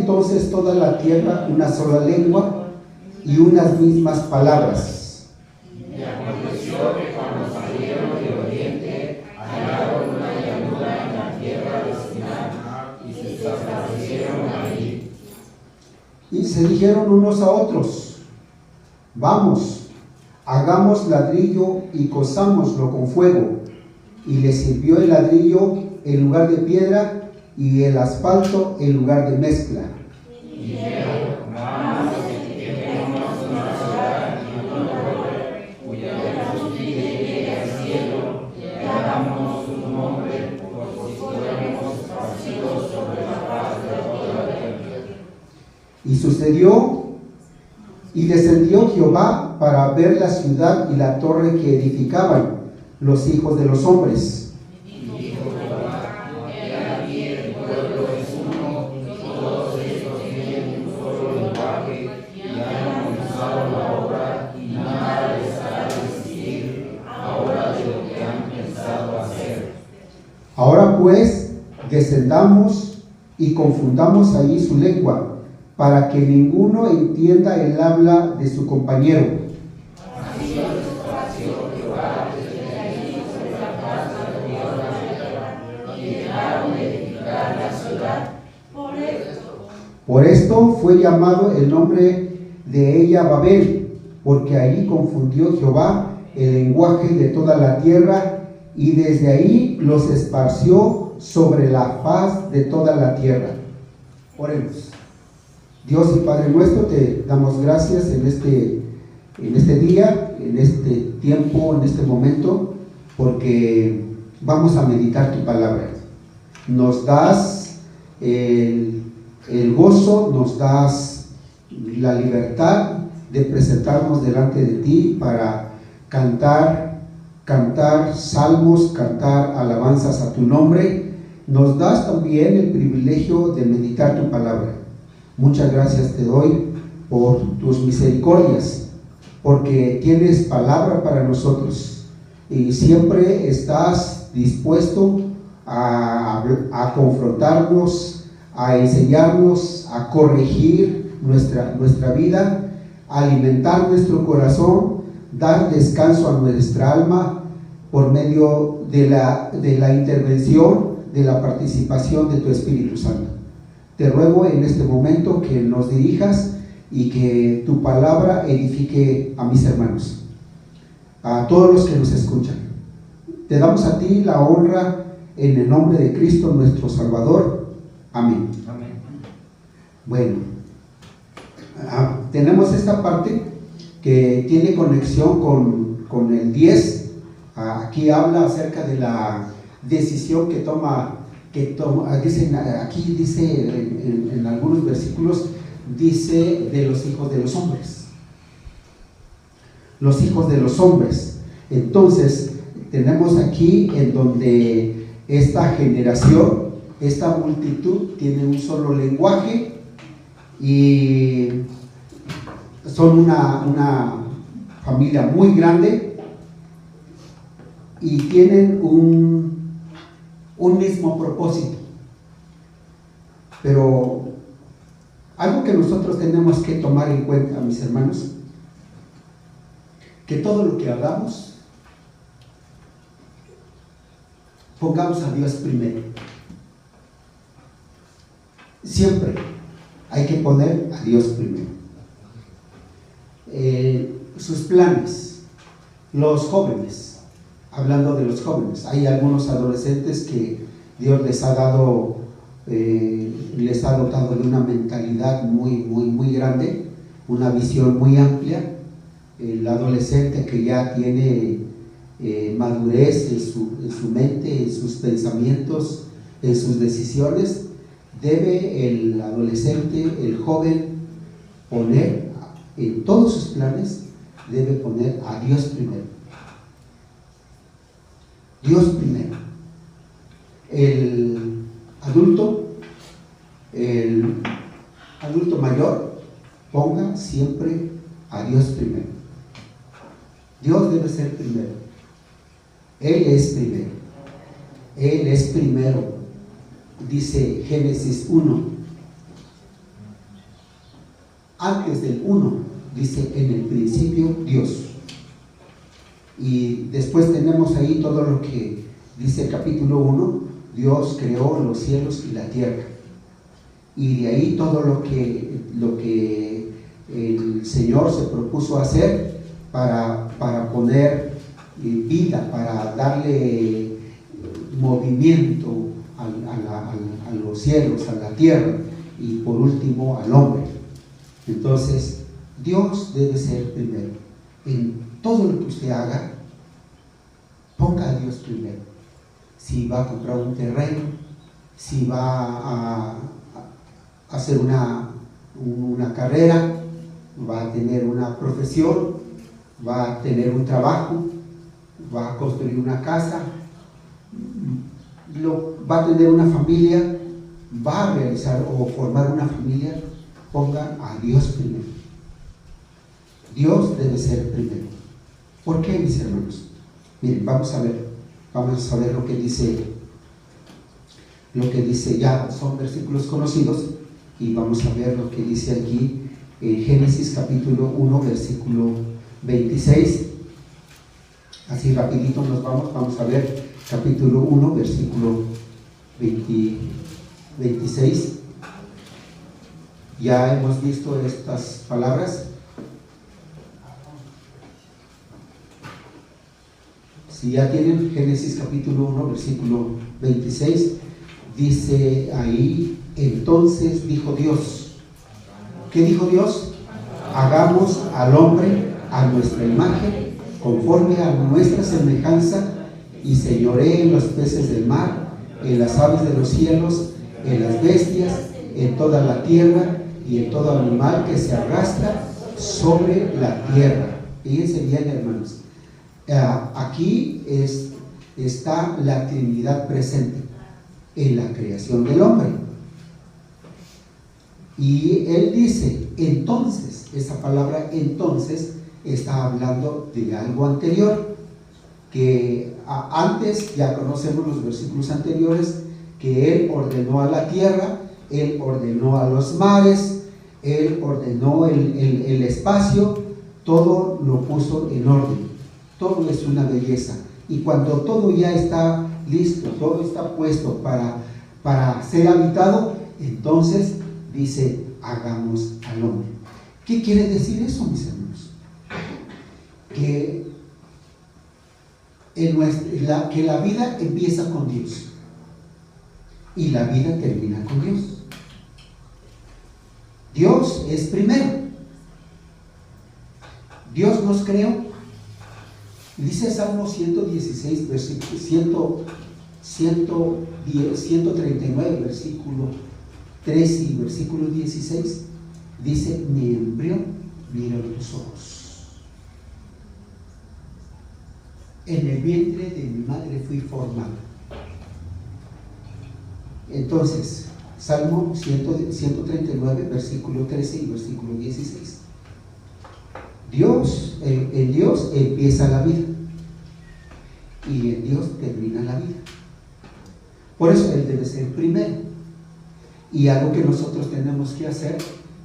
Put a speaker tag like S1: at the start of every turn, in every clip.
S1: entonces toda la tierra una sola lengua y unas mismas palabras.
S2: Y aconteció que cuando salieron del oriente, hallaron una llanura en la tierra de Sinar, y se establecieron allí.
S1: Y se dijeron unos a otros: vamos, hagamos ladrillo y cozámoslo con fuego. Y les sirvió el ladrillo en lugar de piedra y el asfalto en lugar de mezcla.
S2: Y dijeron: vamos, edifiquémonos una ciudad y una torre, cuya superficie llegue al cielo, y hagamos un nombre, por si fuéramos esparcidos sobre la faz de toda la tierra.
S1: Y sucedió, y descendió Jehová para ver la ciudad y la torre que edificaban los hijos de los hombres.
S2: Y dijo Jehová: he aquí el pueblo es uno, y todos estos tienen un solo lenguaje, y han comenzado la obra, y nada les hará desistir ahora de lo que han pensado hacer.
S1: Ahora pues, descendamos y confundamos allí su lengua, para que ninguno entienda el habla de su compañero.
S2: Así los esparció Jehová desde allí sobre la faz de toda la tierra, y dejaron de edificar la ciudad.
S1: Por esto fue llamado el nombre de ella Babel, porque allí confundió Jehová el lenguaje de toda la tierra, y desde ahí los esparció sobre la faz de toda la tierra. Oremos. Dios y Padre nuestro, te damos gracias en este día, en este tiempo, en este momento, porque vamos a meditar tu palabra. Nos das el gozo, nos das la libertad de presentarnos delante de ti para cantar salmos, cantar alabanzas a tu nombre. Nos das también el privilegio de meditar tu palabra. Muchas gracias te doy por tus misericordias, porque tienes palabra para nosotros y siempre estás dispuesto a confrontarnos, a enseñarnos, a corregir nuestra vida, a alimentar nuestro corazón, dar descanso a nuestra alma por medio de la intervención, de la participación de tu Espíritu Santo. Te ruego en este momento que nos dirijas y que tu palabra edifique a mis hermanos, a todos los que nos escuchan. Te damos a ti la honra en el nombre de Cristo nuestro Salvador. Amén.
S2: Amén.
S1: Bueno, tenemos esta parte que tiene conexión con el 10. Aquí habla acerca de la decisión que toma, aquí dice en algunos versículos, dice de los hijos de los hombres. Los hijos de los hombres. Entonces, tenemos aquí en donde esta generación, esta multitud tiene un solo lenguaje y son una familia muy grande y tienen un mismo propósito. Pero algo que nosotros tenemos que tomar en cuenta, mis hermanos, que todo lo que hagamos, pongamos a Dios primero. Siempre hay que poner a Dios primero. Sus planes, los jóvenes, hablando de los jóvenes, hay algunos adolescentes que Dios les ha dotado de una mentalidad muy grande, una visión muy amplia. El adolescente que ya tiene madurez en su mente, en sus pensamientos, en sus decisiones, debe el adolescente, el joven, poner en todos sus planes, debe poner a Dios primero. Dios primero. El adulto mayor, ponga siempre a Dios primero. Dios debe ser primero. Él es primero. Él es primero. Dice Génesis 1. antes del 1, dice en el principio Dios. Y después tenemos ahí todo lo que dice el capítulo 1, Dios creó los cielos y la tierra. Y de ahí todo lo que el Señor se propuso hacer para poner vida, para darle movimiento a los cielos, a la tierra y por último al hombre. Entonces, Dios debe ser primero. En todo lo que usted haga, ponga a Dios primero. Si va a comprar un terreno, si va a hacer una carrera, va a tener una profesión, va a tener un trabajo, va a construir una casa, va a tener una familia, va a realizar o formar una familia, ponga a Dios primero. Dios debe ser primero. ¿Por qué, mis hermanos? Miren, vamos a ver lo que dice, ya son versículos conocidos, y vamos a ver lo que dice aquí en Génesis capítulo 1, versículo 26. Así rapidito nos vamos a ver capítulo 1, versículo 26. Ya hemos visto estas palabras. Si ya tienen Génesis capítulo 1, versículo 26, dice ahí, entonces dijo Dios. ¿Qué dijo Dios? Hagamos al hombre a nuestra imagen, conforme a nuestra semejanza, y señoree en los peces del mar, en las aves de los cielos, en las bestias, en toda la tierra y en todo animal que se arrastra sobre la tierra. Fíjense bien, hermanos. Aquí está la Trinidad presente en la creación del hombre. Y él dice, entonces, esa palabra entonces está hablando de algo anterior, que antes ya conocemos los versículos anteriores, que él ordenó a la tierra, él ordenó a los mares, él ordenó el espacio, todo lo puso en orden. Todo es una belleza. Y cuando todo ya está listo, todo está puesto para ser habitado, entonces dice, hagamos al hombre. ¿Qué quiere decir eso, mis hermanos? Que la vida empieza con Dios y la vida termina con Dios. Dios es primero. Dios nos creó. Dice Salmo 116, versículo 139, versículo 13 y versículo 16. Dice, mi embrión miró tus ojos. En el vientre de mi madre fui formado. Entonces, Salmo 139, versículo 13 y versículo 16. En Dios empieza la vida y en Dios termina la vida. Por eso Él debe ser primero. Y algo que nosotros tenemos que hacer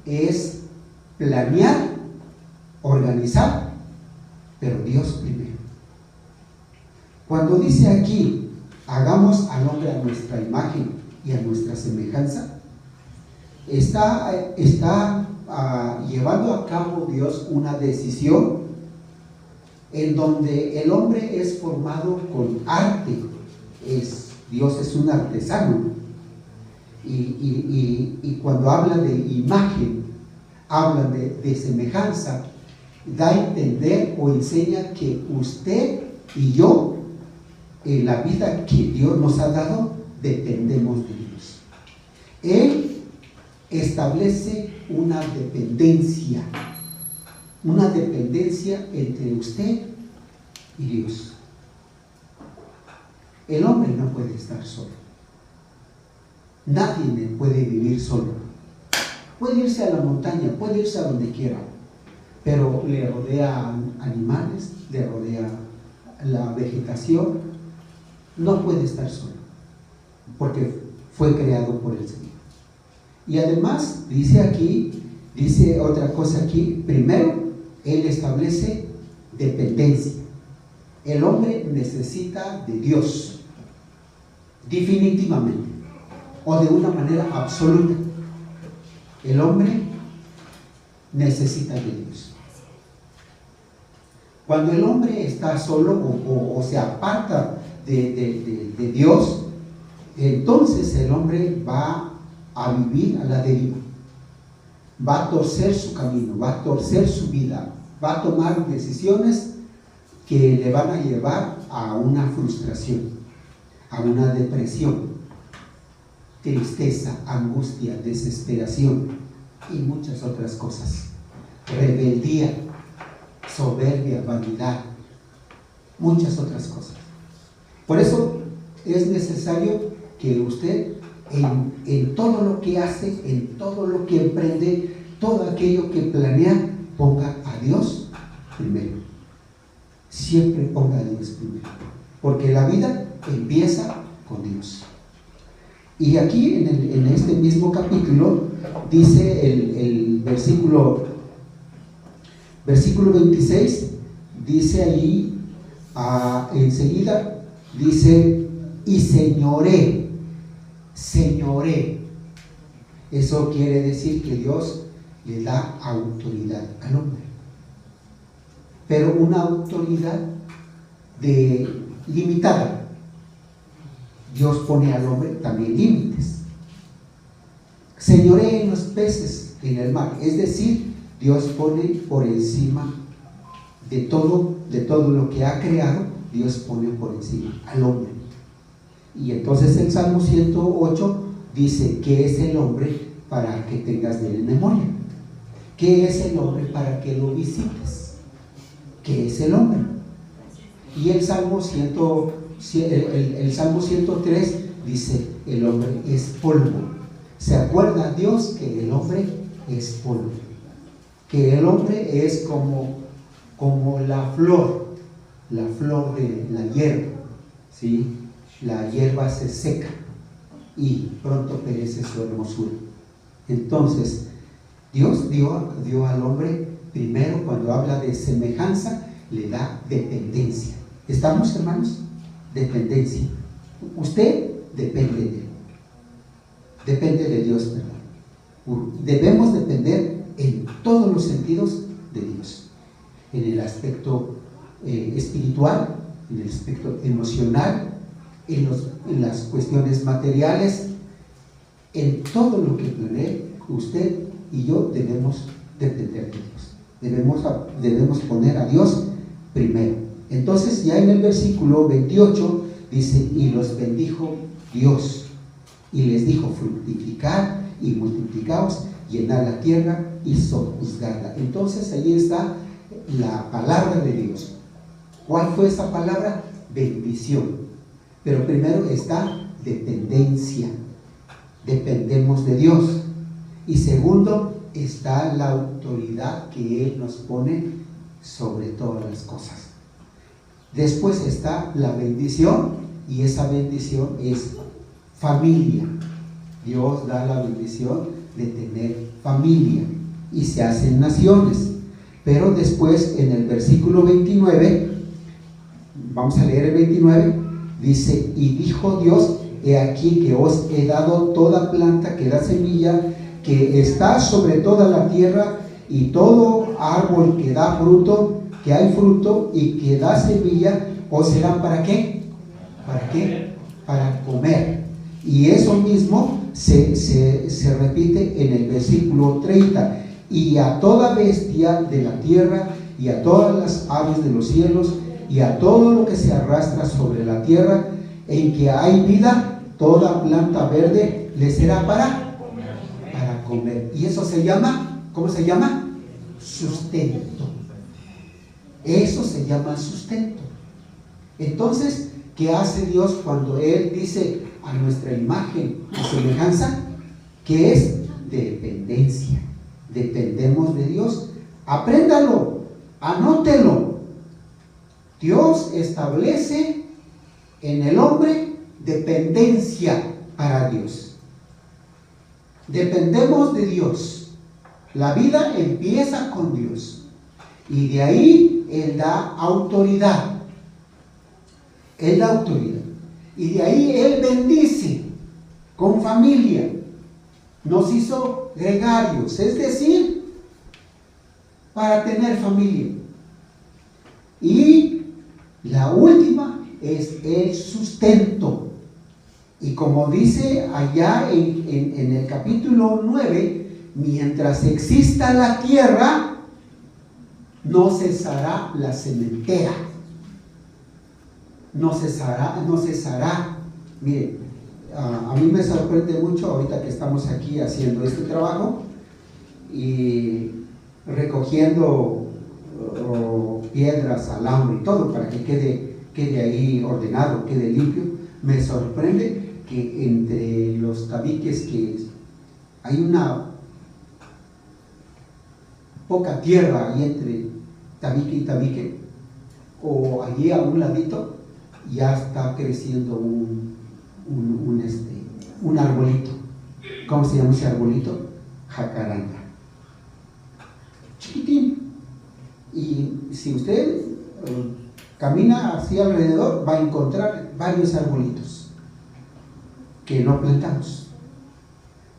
S1: es planear, organizar, pero Dios primero. Cuando dice aquí, hagamos al hombre a nuestra imagen y a nuestra semejanza, está llevando a cabo Dios una decisión en donde el hombre es formado con arte. Dios es un artesano. Y cuando habla de imagen, habla de semejanza, da a entender o enseña que usted y yo, en la vida que Dios nos ha dado, dependemos de Dios. Él establece una dependencia entre usted y Dios. El hombre no puede estar solo. Nadie puede vivir solo. Puede irse a la montaña, puede irse a donde quiera, pero le rodea animales, le rodea la vegetación. No puede estar solo, porque fue creado por el Señor. Y además dice aquí Dice otra cosa aquí. Primero, Él establece dependencia. El hombre necesita de Dios, definitivamente, o de una manera absoluta. El hombre necesita de Dios. Cuando el hombre está solo o se aparta de Dios, entonces el hombre va a vivir a la deriva, va a torcer su camino, va a torcer su vida, va a tomar decisiones que le van a llevar a una frustración, a una depresión, tristeza, angustia, desesperación y muchas otras cosas. Rebeldía, soberbia, vanidad, muchas otras cosas. Por eso es necesario que usted en todo lo que hace, en todo lo que emprende, todo aquello que planea, ponga a Dios primero. Siempre ponga a Dios primero, porque la vida empieza con Dios. Y aquí en este mismo capítulo dice el versículo 26, dice allí enseguida, dice: y señoré. Eso quiere decir que Dios le da autoridad al hombre, pero una autoridad limitada. Dios pone al hombre también límites. Señoré en los peces en el mar, es decir, Dios pone por encima de todo lo que ha creado. Dios pone por encima al hombre. Y entonces el Salmo 108 dice: ¿qué es el hombre para que tengas de él memoria? ¿Qué es el hombre para que lo visites? ¿Qué es el hombre? Y el Salmo 103 dice: el hombre es polvo. ¿Se acuerda Dios que el hombre es polvo? Que el hombre es como la flor de la hierba, ¿sí? La hierba se seca y pronto perece su hermosura. Entonces, Dios dio al hombre, primero, cuando habla de semejanza, le da dependencia. ¿Estamos, hermanos? Dependencia. Usted depende de él. Depende de Dios, ¿verdad? Debemos depender en todos los sentidos de Dios. En el aspecto espiritual, en el aspecto emocional, en las cuestiones materiales, en todo lo que planee. Usted y yo debemos depender de Dios. Debemos poner a Dios primero. Entonces, ya en el versículo 28 dice: y los bendijo Dios, y les dijo: fructificad y multiplicaos, llenad la tierra y sojuzgadla. Entonces, ahí está la palabra de Dios. ¿Cuál fue esa palabra? Bendición. Pero primero está dependencia. Dependemos de Dios. Y segundo, está la autoridad que Él nos pone sobre todas las cosas. Después está la bendición, y esa bendición es familia. Dios da la bendición de tener familia y se hacen naciones. Pero después, en el versículo 29, vamos a leer el 29, dice: y dijo Dios: he aquí que os he dado toda planta que da semilla, que está sobre toda la tierra, y todo árbol que da fruto, que hay fruto y que da semilla, os será ¿para qué? ¿Para qué? Para comer. Y eso mismo se repite en el versículo 30. Y a toda bestia de la tierra, y a todas las aves de los cielos, y a todo lo que se arrastra sobre la tierra, en que hay vida, toda planta verde le será para comer. Y eso se llama, ¿cómo se llama? Sustento. Eso se llama sustento. Entonces, ¿qué hace Dios cuando Él dice a nuestra imagen y semejanza? Que es dependencia. Dependemos de Dios. Apréndalo, anótelo. Dios establece en el hombre dependencia para Dios. Dependemos de Dios. La vida empieza con Dios. Y de ahí Él da autoridad. Él da autoridad. Y de ahí Él bendice con familia. Nos hizo gregarios, es decir, para tener familia. Y la última es el sustento. Y como dice allá en el capítulo 9, mientras exista la tierra, no cesará la sementera. No cesará. Miren, a mí me sorprende mucho ahorita que estamos aquí haciendo este trabajo y recogiendo piedras, alambre y todo para que quede ahí ordenado, quede limpio. Me sorprende que entre los tabiques que hay una poca tierra ahí entre tabique y tabique, o allí a un ladito ya está creciendo un arbolito. ¿Cómo se llama ese arbolito? Jacaranda. Chiquitín. Y si usted camina así alrededor, va a encontrar varios arbolitos que no plantamos.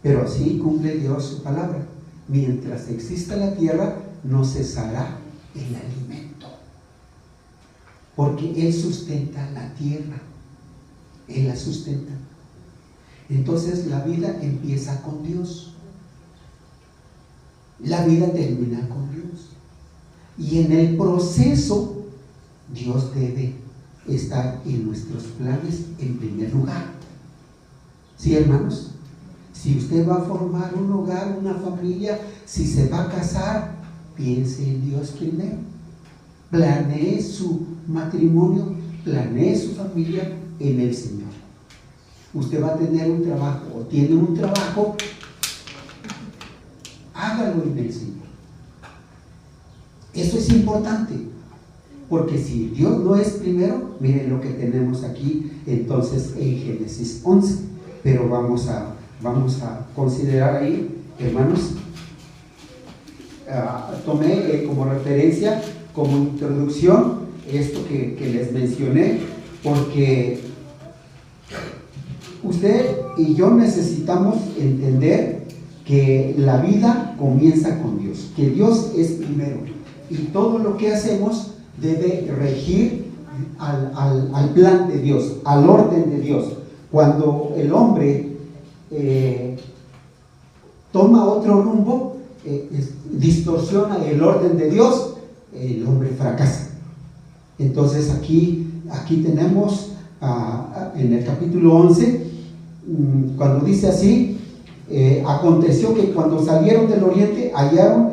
S1: Pero así cumple Dios su palabra. Mientras exista la tierra, no cesará el alimento. Porque Él sustenta la tierra. Él la sustenta. Entonces la vida empieza con Dios. La vida termina con Dios. Y en el proceso, Dios debe estar en nuestros planes en primer lugar. ¿Sí, hermanos? Si usted va a formar un hogar, una familia, si se va a casar, piense en Dios primero. Planee su matrimonio, planee su familia en el Señor. Usted va a tener un trabajo o tiene un trabajo, hágalo en el Señor. Eso es importante, porque si Dios no es primero, miren lo que tenemos aquí entonces en Génesis 11. Pero vamos a considerar ahí, hermanos, tomé como referencia, como introducción, esto que les mencioné, porque usted y yo necesitamos entender que la vida comienza con Dios, que Dios es primero, y todo lo que hacemos debe regir al plan de Dios, al orden de Dios. Cuando el hombre toma otro rumbo, distorsiona el orden de Dios, el hombre fracasa. Entonces aquí tenemos en el capítulo 11, cuando dice así, aconteció que cuando salieron del oriente hallaron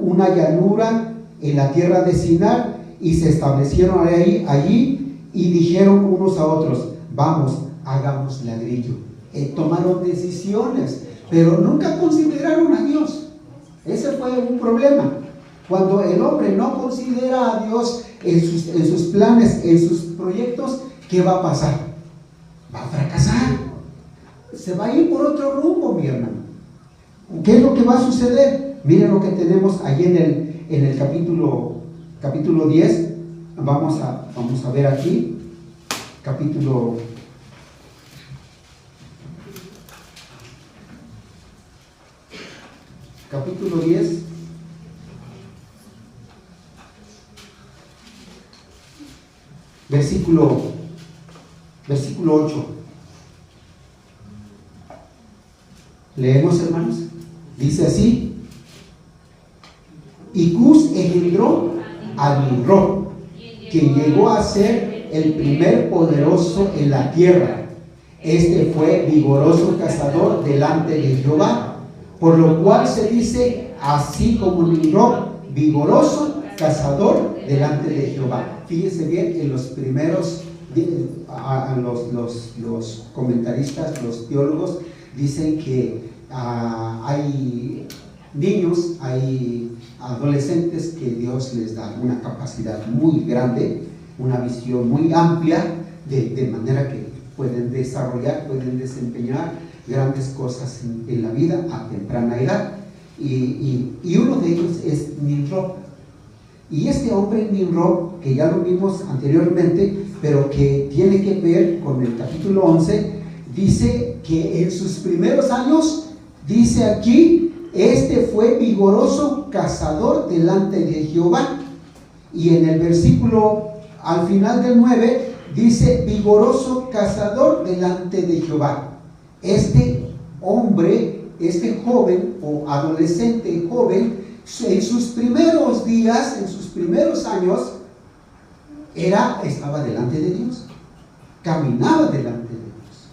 S1: una llanura en la tierra de Sinar y se establecieron allí y dijeron unos a otros: vamos, hagamos ladrillo. Tomaron decisiones, pero nunca consideraron a Dios. Ese fue un problema. Cuando el hombre no considera a Dios en sus planes, en sus proyectos, ¿qué va a pasar? Va a fracasar. Se va a ir por otro rumbo, mi hermano. ¿Qué es lo que va a suceder? Miren lo que tenemos ahí en el capítulo 10. Vamos a ver aquí. Capítulo 10, versículo 8. Leemos, hermanos. Dice así: y Cus engendró a Nimrod, quien llegó a ser el primer poderoso en la tierra. Este fue vigoroso cazador delante de Jehová, por lo cual se dice así como Nimrod, vigoroso cazador delante de Jehová. Fíjense bien, en los primeros, los comentaristas, los teólogos, dicen que hay niños, hay adolescentes que Dios les da una capacidad muy grande, una visión muy amplia, de manera que pueden desarrollar, pueden desempeñar grandes cosas en la vida a temprana edad. y uno de ellos es Nimrod. Y este hombre Nimrod, que ya lo vimos anteriormente, pero que tiene que ver con el capítulo 11, dice que en sus primeros años, dice aquí, este fue vigoroso cazador delante de Jehová. Y en el versículo al final del 9 dice vigoroso cazador delante de Jehová. Este hombre, este joven o adolescente joven, en sus primeros días, en sus primeros años, estaba delante de Dios, caminaba delante de Dios.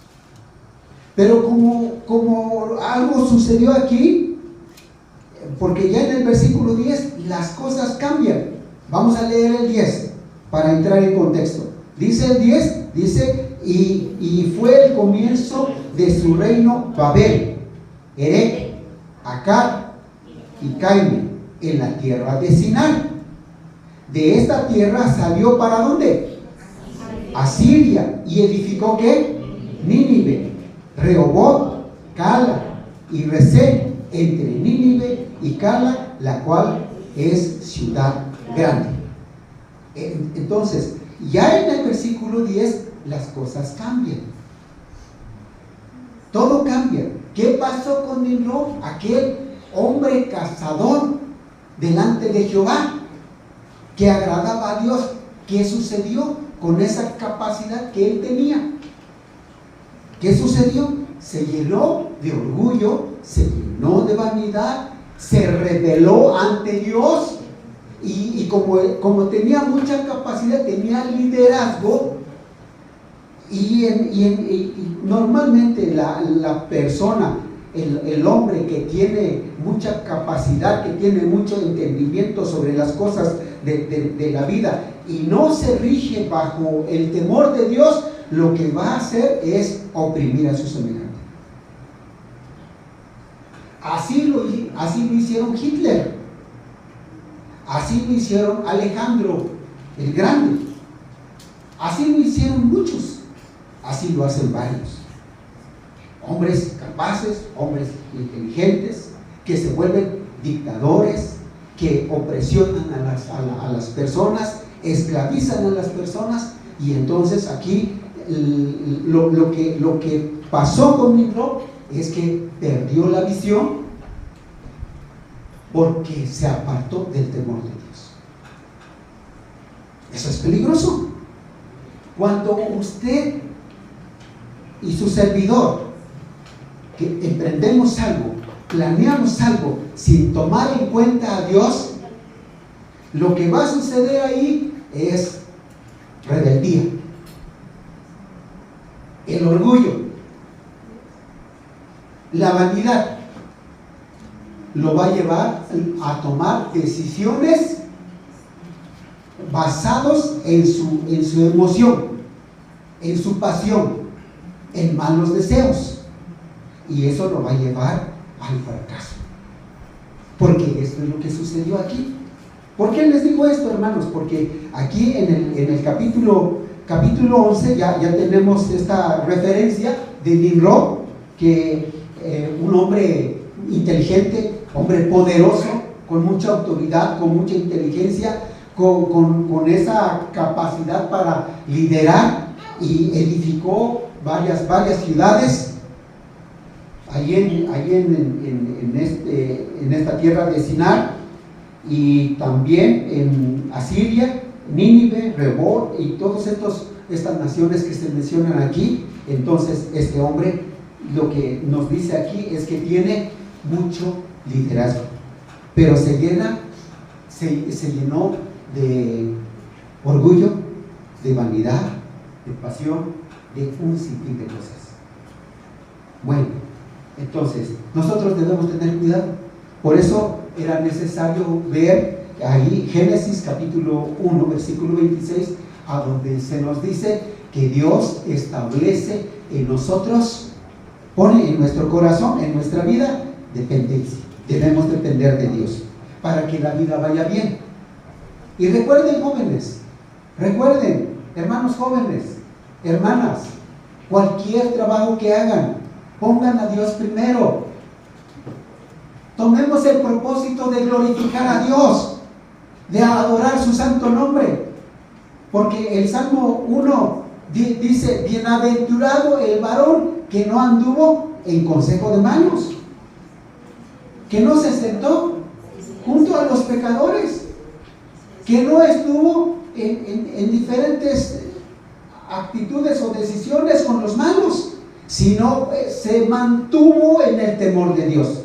S1: Pero como algo sucedió aquí, porque ya en el versículo 10 las cosas cambian. Vamos a leer el 10 para entrar en contexto. Dice el 10, dice, y fue el comienzo de su reino Babel, Erech, Accad y Calne, en la tierra de Sinar. De esta tierra salió ¿para dónde? Asiria. ¿Y edificó qué? Nínive, Rehoboth, Cala y Resén, entre Nínive y Cala, la cual es ciudad grande. Entonces, ya en el versículo 10 las cosas cambian. Todo cambia. ¿Qué pasó con Nimrod? Aquel hombre cazador delante de Jehová, que agradaba a Dios. ¿Qué sucedió con esa capacidad que él tenía? ¿Qué sucedió? Se llenó de orgullo, se llenó de vanidad, se rebeló ante Dios. Y como tenía mucha capacidad, tenía liderazgo, y normalmente la persona, el hombre que tiene mucha capacidad, que tiene mucho entendimiento sobre las cosas de la vida y no se rige bajo el temor de Dios, lo que va a hacer es oprimir a su semejante. Así lo hicieron Hitler. Así lo hicieron Alejandro el Grande. Así lo hicieron muchos. Así lo hacen varios. Hombres capaces, hombres inteligentes, que se vuelven dictadores, que opresionan a las personas, esclavizan a las personas. Y entonces aquí lo que pasó con Nimrod es que perdió la visión, porque se apartó del temor de Dios. Eso es peligroso. Cuando usted y su servidor, que emprendemos algo, planeamos algo sin tomar en cuenta a Dios, lo que va a suceder ahí es rebeldía, el orgullo, la vanidad. Lo va a llevar a tomar decisiones basados en su emoción, en su pasión, en malos deseos. Y eso lo va a llevar al fracaso. Porque esto es lo que sucedió aquí. ¿Por qué les digo esto, hermanos? Porque aquí en el capítulo 11 ya tenemos esta referencia de Nimrod, que un hombre inteligente, hombre poderoso, con mucha autoridad, con mucha inteligencia, con esa capacidad para liderar, y edificó varias ciudades allí en esta tierra de Sinar, y también en Asiria, Nínive, Rehoboth y todas estas naciones que se mencionan aquí. Entonces este hombre, lo que nos dice aquí es que tiene mucho liderazgo, pero se llenó de orgullo, de vanidad, de pasión, de un sinfín de cosas. Bueno, entonces nosotros debemos tener cuidado. Por eso era necesario ver ahí Génesis capítulo 1 versículo 26, a donde se nos dice que Dios establece en nosotros, pone en nuestro corazón, en nuestra vida, dependencia. Debemos depender de Dios para que la vida vaya bien. Y recuerden, jóvenes, recuerden, hermanos jóvenes, hermanas, cualquier trabajo que hagan, pongan a Dios primero. tomemos el propósito de glorificar a Dios, de adorar su santo nombre. Porque el Salmo 1 dice: bienaventurado el varón que no anduvo en consejo de malos, que no se sentó junto a los pecadores, que no estuvo en diferentes actitudes o decisiones con los malos, sino se mantuvo en el temor de Dios,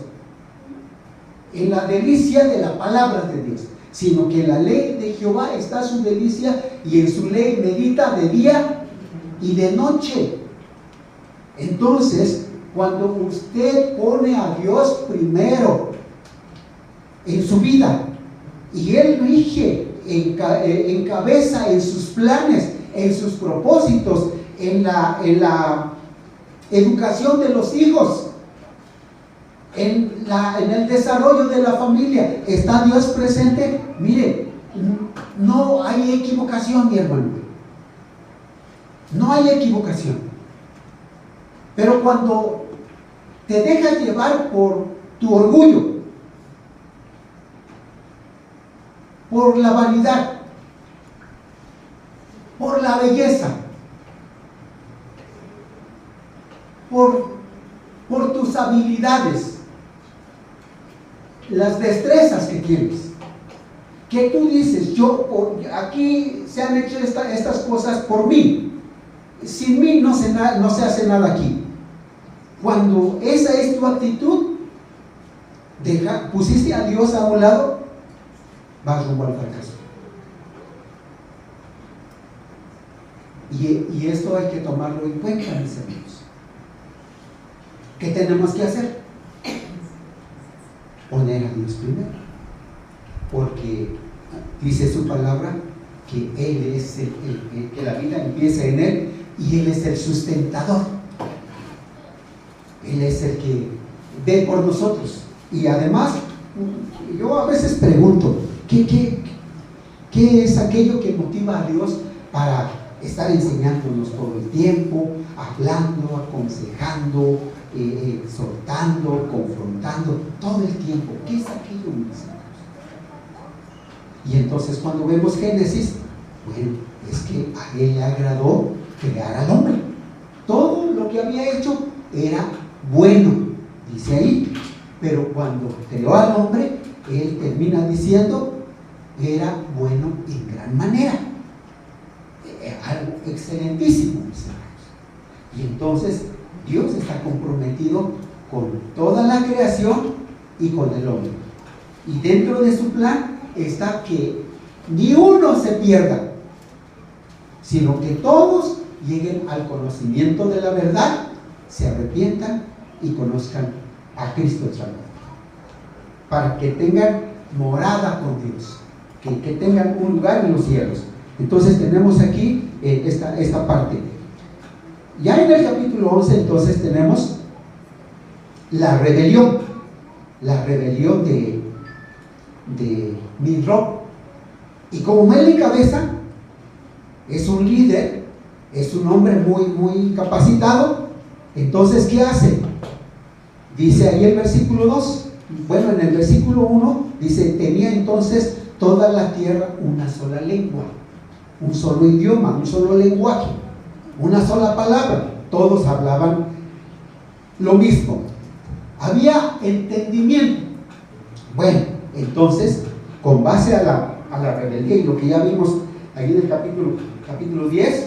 S1: en la delicia de la palabra de Dios. Sino que en la ley de Jehová está su delicia, y en su ley medita de día y de noche. Entonces, cuando usted pone a Dios primero en su vida, y Él rige, encabeza en sus planes, en sus propósitos, en la educación de los hijos, en el desarrollo de la familia, está Dios presente, mire, no hay equivocación, mi hermano. No hay equivocación. Pero cuando te dejas llevar por tu orgullo, por la vanidad, por la belleza, por tus habilidades, las destrezas que tienes, que tú dices: aquí se han hecho estas cosas por mí, sin mí no se hace nada aquí. Cuando esa es tu actitud, pusiste a Dios a un lado, vas rumbo al fracaso. Y esto hay que tomarlo en cuenta, mis amigos. ¿Qué tenemos que hacer? Poner a Dios primero, porque dice su palabra que Él es que la vida empieza en Él, y Él es el sustentador. Él es el que ve por nosotros. Y además, yo a veces pregunto, ¿qué es aquello que motiva a Dios para estar enseñándonos todo el tiempo, hablando, aconsejando, exhortando, confrontando todo el tiempo? ¿Qué es aquello, mis hermanos? Y entonces, cuando vemos Génesis, bueno, es que a Él le agradó crear al hombre. Todo lo que había hecho era bueno, dice ahí. Pero cuando creó al hombre, Él termina diciendo: era bueno en gran manera. Algo excelentísimo, mis hermanos. Y entonces Dios está comprometido con toda la creación y con el hombre. Y dentro de su plan está que ni uno se pierda, sino que todos lleguen al conocimiento de la verdad, se arrepientan y conozcan a Cristo el Salvador, para que tengan morada con Dios, que tengan un lugar en los cielos. Entonces tenemos aquí esta parte. Ya en el capítulo 11 entonces tenemos la rebelión de Nimrod. Y como Meli Cabeza es un líder, es un hombre muy capacitado, entonces ¿qué hace? Dice ahí el versículo 2, bueno, en el versículo 1 dice: tenía entonces toda la tierra una sola lengua, un solo idioma, un solo lenguaje, una sola palabra. Todos hablaban lo mismo. Había entendimiento. Bueno, entonces, con base a la rebeldía y lo que ya vimos ahí en el capítulo 10,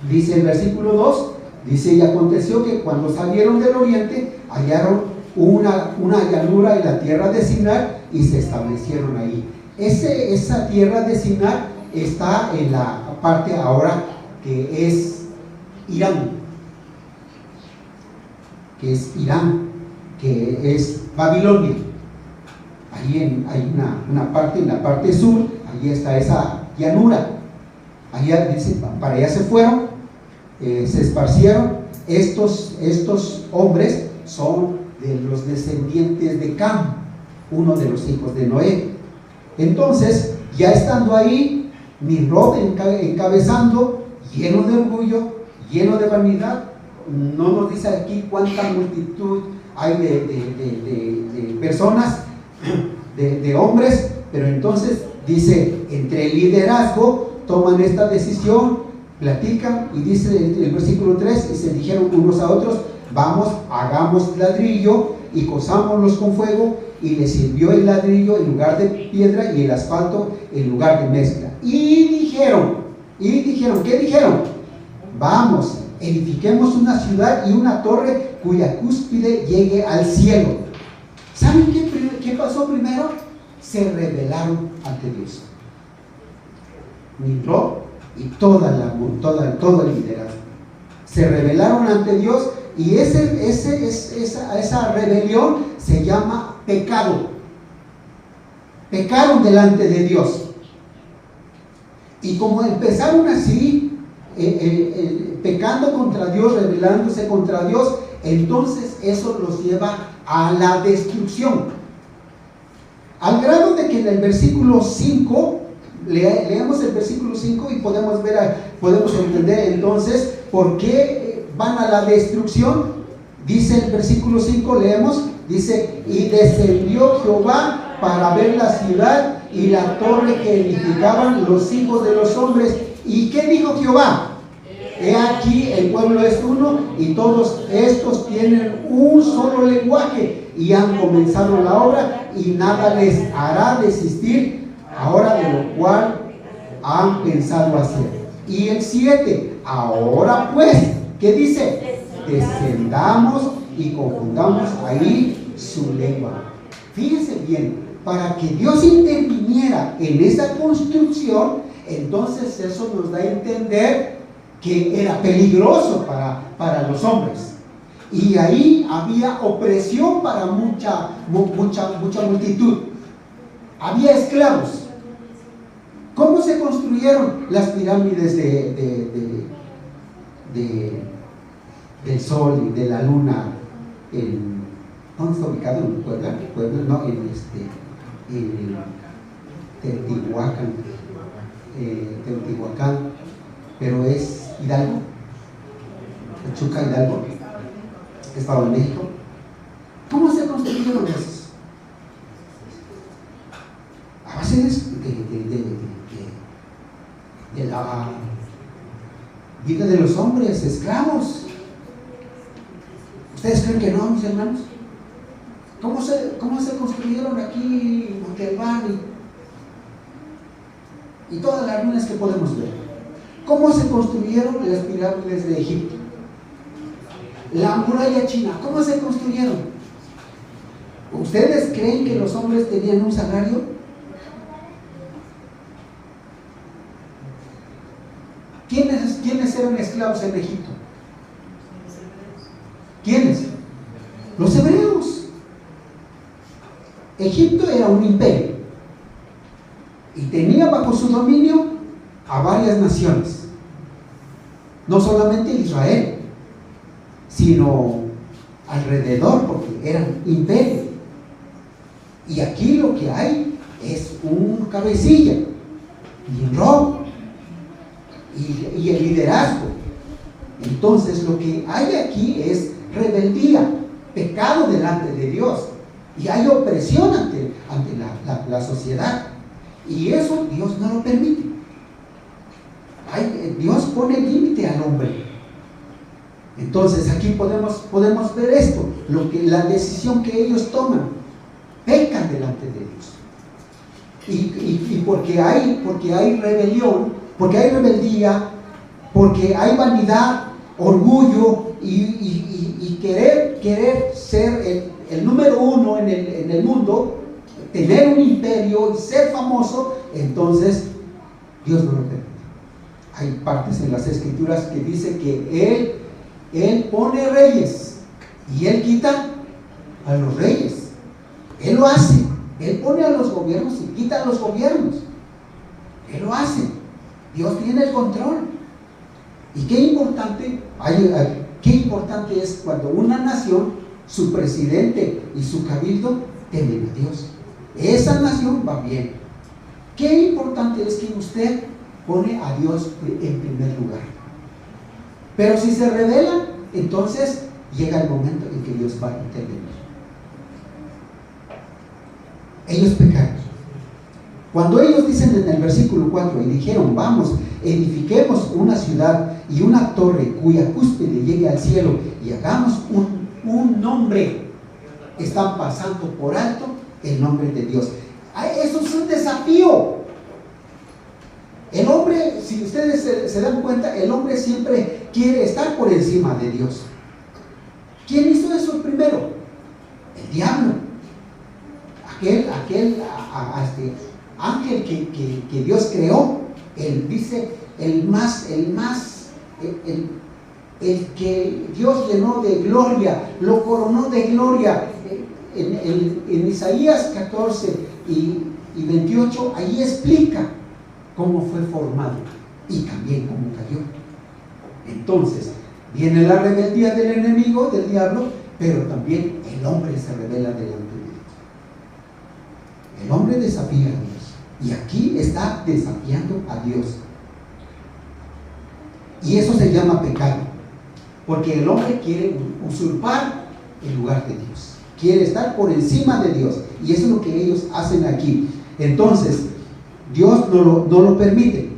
S1: dice el versículo 2, dice: y aconteció que cuando salieron del oriente, hallaron una llanura en la tierra de Sinar y se establecieron ahí. Esa tierra de Sinar está en la parte ahora que es Irán, que es Babilonia. Ahí hay una parte, en la parte sur, ahí está esa llanura. Allá dice, para allá se fueron, se esparcieron. Estos hombres son de los descendientes de Cam, uno de los hijos de Noé. Entonces, ya estando ahí, Nimrod encabezando, lleno de orgullo, lleno de vanidad. No nos dice aquí cuánta multitud hay de personas, de hombres, pero entonces dice, entre el liderazgo toman esta decisión, platican, y dice el versículo 3, y se dijeron unos a otros, vamos, hagamos ladrillo y cosámoslos con fuego, y les sirvió el ladrillo en lugar de piedra y el asfalto en lugar de mezcla. Y dijeron, ¿qué dijeron? Vamos, edifiquemos una ciudad y una torre cuya cúspide llegue al cielo. ¿Saben qué pasó primero? Se rebelaron ante Dios. Nimrod y todo el liderazgo se rebelaron ante Dios, y esa rebelión se llama pecado. Pecaron delante de Dios, y como empezaron así, pecando contra Dios, rebelándose contra Dios, entonces eso los lleva a la destrucción, al grado de que en el versículo 5, leemos el versículo 5 y podemos entender entonces por qué van a la destrucción. Dice el versículo 5, leemos, dice, y descendió Jehová para ver la ciudad y la torre que edificaban los hijos de los hombres. ¿Y qué dijo Jehová? He aquí, el pueblo es uno, y todos estos tienen un solo lenguaje, y han comenzado la obra, y nada les hará desistir ahora de lo cual han pensado hacer. Y el 7, ahora pues, ¿qué dice? Descendamos y confundamos ahí su lengua. Fíjense bien, para que Dios interviniera en esa construcción, entonces eso nos da a entender que era peligroso para los hombres, y ahí había opresión para mucha multitud. Había esclavos. ¿Cómo se construyeron las pirámides del Sol y de la Luna? ¿Dónde está ubicado? ¿En Puebla? No, en Teotihuacán, pero es Hidalgo, Pachuca, Hidalgo, Estado de México. ¿Cómo se construyeron esos? A base de la vida de los hombres, esclavos. ¿Ustedes creen que no, mis hermanos? ¿Cómo se construyeron aquí Montalbán y todas las ruinas que podemos ver? ¿Cómo se construyeron las pirámides de Egipto? La muralla china, ¿cómo se construyeron? ¿Ustedes creen que los hombres tenían un salario? ¿Quiénes eran esclavos en Egipto? ¿Quiénes? Los hebreos. Egipto era un imperio y tenía bajo su dominio a varias naciones, no solamente Israel, sino alrededor, porque eran imperio. Y aquí lo que hay es un cabecilla, Nimrod, y el liderazgo. Entonces lo que hay aquí es rebeldía, pecado delante de Dios, y hay opresión ante la sociedad, y eso Dios no lo permite. Dios pone límite al hombre. Entonces aquí podemos ver esto, la decisión que ellos toman, pecan delante de Dios, y porque hay rebelión, porque hay rebeldía, porque hay vanidad, orgullo y querer ser el número uno en el mundo, tener un imperio y ser famoso, entonces Dios no lo permite. Hay partes en las escrituras que dice que Él pone reyes y Él quita a los reyes. Él lo hace. Él pone a los gobiernos y quita a los gobiernos. Él lo hace. Dios tiene el control. Y qué importante es cuando una nación, su presidente y su cabildo temen a Dios. Esa nación va bien. Qué importante es que usted pone a Dios en primer lugar. Pero si se rebelan, entonces llega el momento en en que Dios va a intervenir. Ellos pecaron. Cuando ellos dicen en el versículo 4, y dijeron, vamos, edifiquemos una ciudad y una torre cuya cúspide llegue al cielo y hagamos un nombre, están pasando por alto el nombre de Dios. Eso es un desafío. El hombre, si ustedes se dan cuenta, el hombre siempre quiere estar por encima de Dios. ¿Quién hizo eso primero? El diablo. Aquel ángel que Dios creó. Él dice, el que Dios llenó de gloria, lo coronó de gloria. En Isaías 14 y 28, ahí explica cómo fue formado y también cómo cayó. Entonces, viene la rebeldía del enemigo, del diablo, pero también el hombre se revela delante de Dios. El hombre desafía a Dios, y aquí está desafiando a Dios. Y eso se llama pecado, porque el hombre quiere usurpar el lugar de Dios, quiere estar por encima de Dios, y eso es lo que ellos hacen aquí. Entonces, Dios no lo permite.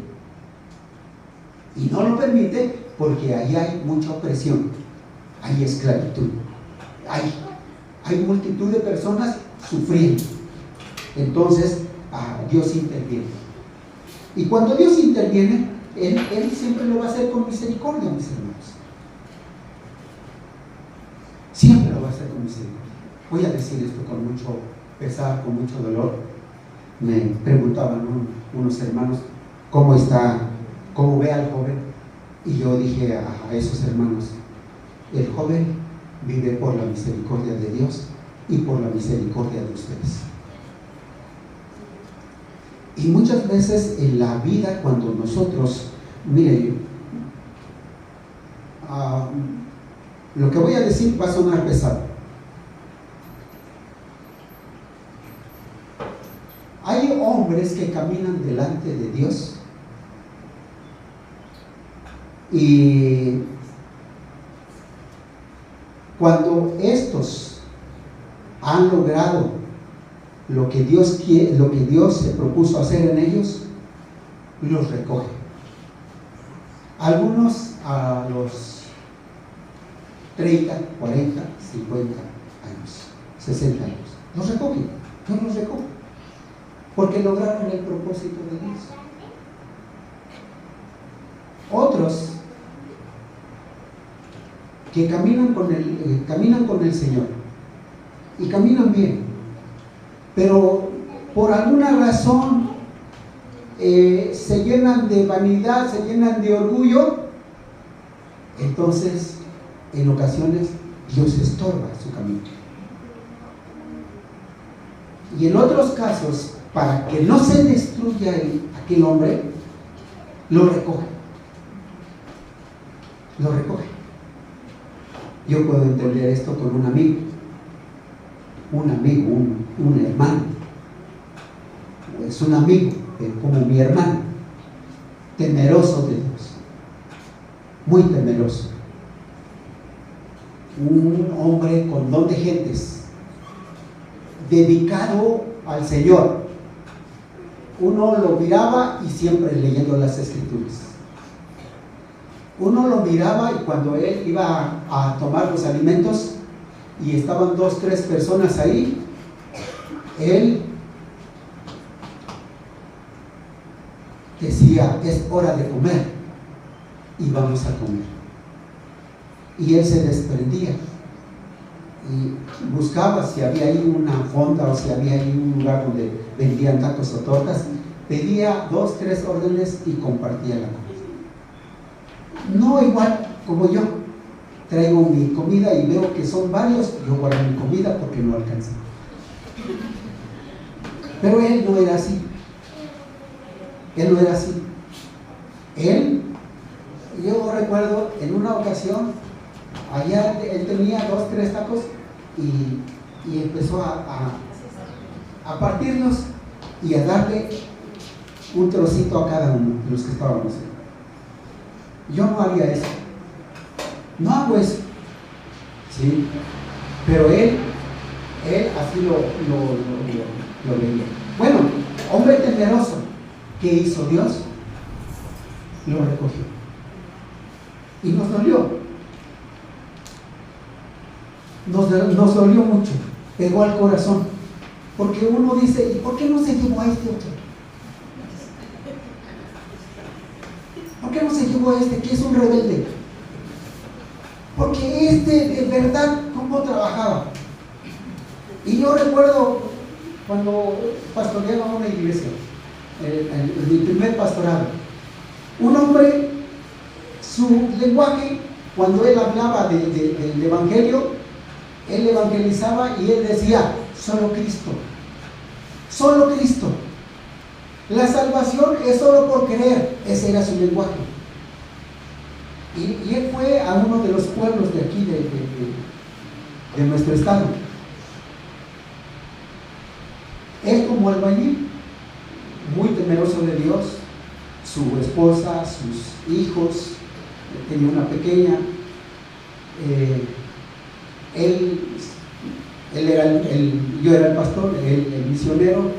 S1: Y no lo permite porque ahí hay mucha opresión, hay esclavitud, hay multitud de personas sufriendo. Entonces, Dios interviene. Y cuando Dios interviene, Él siempre lo va a hacer con misericordia, mis hermanos. Siempre lo va a hacer con misericordia. Voy a decir esto con mucho pesar, con mucho dolor. Me preguntaban unos hermanos cómo ve al joven, y yo dije a esos hermanos, el joven vive por la misericordia de Dios y por la misericordia de ustedes. Y muchas veces en la vida, cuando nosotros, miren, lo que voy a decir va a sonar pesado. Hay hombres que caminan delante de Dios y cuando estos han logrado lo que Dios quiere, lo que Dios se propuso hacer en ellos, los recoge. Algunos a los 30, 40, 50 años, 60 años, los recogen. Dios los recoge, porque lograron el propósito de Dios. Otros que caminan con el Señor y caminan bien, pero por alguna razón se llenan de vanidad, se llenan de orgullo. Entonces, en ocasiones, Dios estorba su camino. Y en otros casos, para que no se destruya aquel hombre, lo recoge. Lo recoge. Yo puedo entender esto con un amigo, un hermano. Es un amigo, como mi hermano, temeroso de Dios, muy temeroso. Un hombre con don de gentes, dedicado al Señor. Uno lo miraba y siempre leyendo las Escrituras. Uno lo miraba y cuando él iba a tomar los alimentos y estaban 2, 3 personas ahí, él decía, es hora de comer, y vamos a comer. Y él se desprendía y buscaba si había ahí una fonda o si había ahí un lugar donde vendían tacos o tortas, pedía 2, 3 órdenes y compartía la comida. No igual como yo, traigo mi comida y veo que son varios, yo guardo mi comida porque no alcanza. Pero él no era así. Él no era así. Yo recuerdo en una ocasión, allá él tenía 2, 3 tacos y empezó a partirlos y a darle un trocito a cada uno de los que estábamos ahí. Yo no haría eso. No hago eso. ¿Sí? Pero él así lo veía. Bueno, hombre temeroso, ¿qué hizo Dios? Lo recogió. Y nos dolió. Nos dolió mucho. Pegó al corazón. Porque uno dice, ¿y por qué no se llevó a este otro? ¿Por qué no se llevó a este que es un rebelde? Porque este de verdad cómo trabajaba. Y yo recuerdo cuando pastoreaba una iglesia, en mi primer pastorado, un hombre, su lenguaje, cuando él hablaba del evangelio, él evangelizaba y él decía, solo Cristo, solo Cristo. La salvación es solo por creer. Ese era su lenguaje. Y él fue a uno de los pueblos de aquí, de nuestro estado. Él como albañil, muy temeroso de Dios, su esposa, sus hijos, tenía una pequeña, yo era el pastor, él el misionero,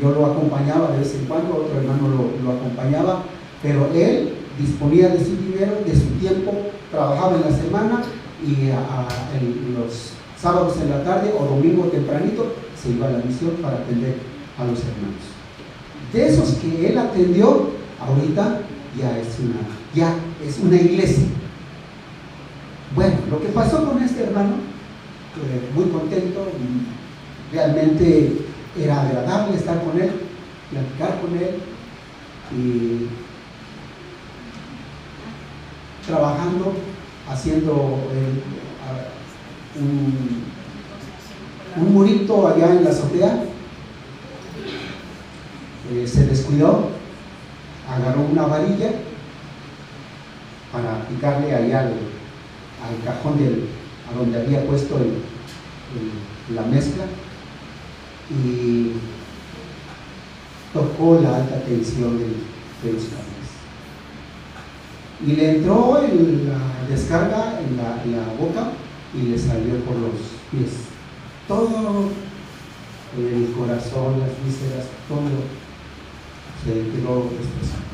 S1: yo lo acompañaba de vez en cuando, otro hermano lo acompañaba, pero él disponía de su dinero, de su tiempo, trabajaba en la semana y los sábados en la tarde o domingo tempranito se iba a la misión para atender a los hermanos. De esos que él atendió, ahorita ya es una iglesia. Bueno, lo que pasó con este hermano, muy contento, realmente era agradable estar con él, platicar con él y trabajando, haciendo un murito allá en la azotea. Se descuidó, agarró una varilla para picarle allá al cajón a donde había puesto la mezcla y tocó la alta tensión de los cables. Y le entró la descarga en la boca y le salió por los pies. Todo el corazón, las vísceras, todo se quedó destrozado.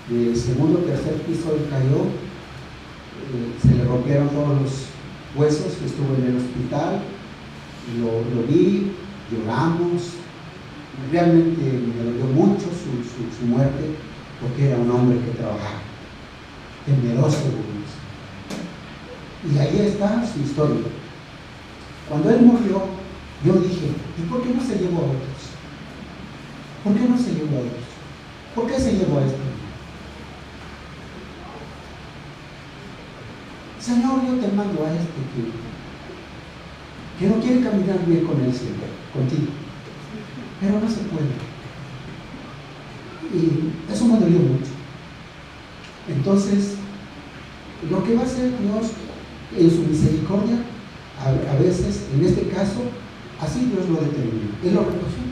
S1: Del segundo o tercer piso él cayó, se le rompieron todos los huesos, estuvo en el hospital, lo vi, lloramos, realmente me dolió mucho su muerte, porque era un hombre que trabajaba, temeroso de Dios. Y ahí está su historia. Cuando él murió, yo dije, ¿y por qué no se llevó a otros? ¿Por qué no se llevó a otros? ¿Por qué se llevó a este? Señor, yo te mando a este que no quiere caminar bien con el Señor, contigo, pero no se puede. Y eso me dolió mucho. Entonces, lo que va a hacer Dios en su misericordia, a veces, en este caso, así Dios lo determinó. Él lo recogió.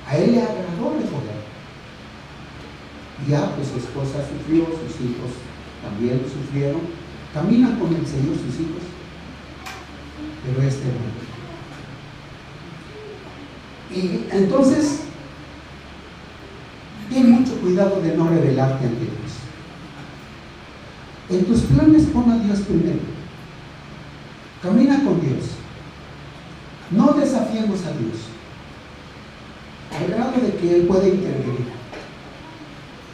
S1: A él le agradó recoger. Ya, pues su esposa sufrió, sus hijos también sufrieron. Caminan con el Señor sus hijos, pero este no. Y entonces, ten mucho cuidado de no rebelarte ante Dios. En tus planes pon a Dios primero. Camina con Dios. No desafiemos a Dios, al grado de que Él puede intervenir.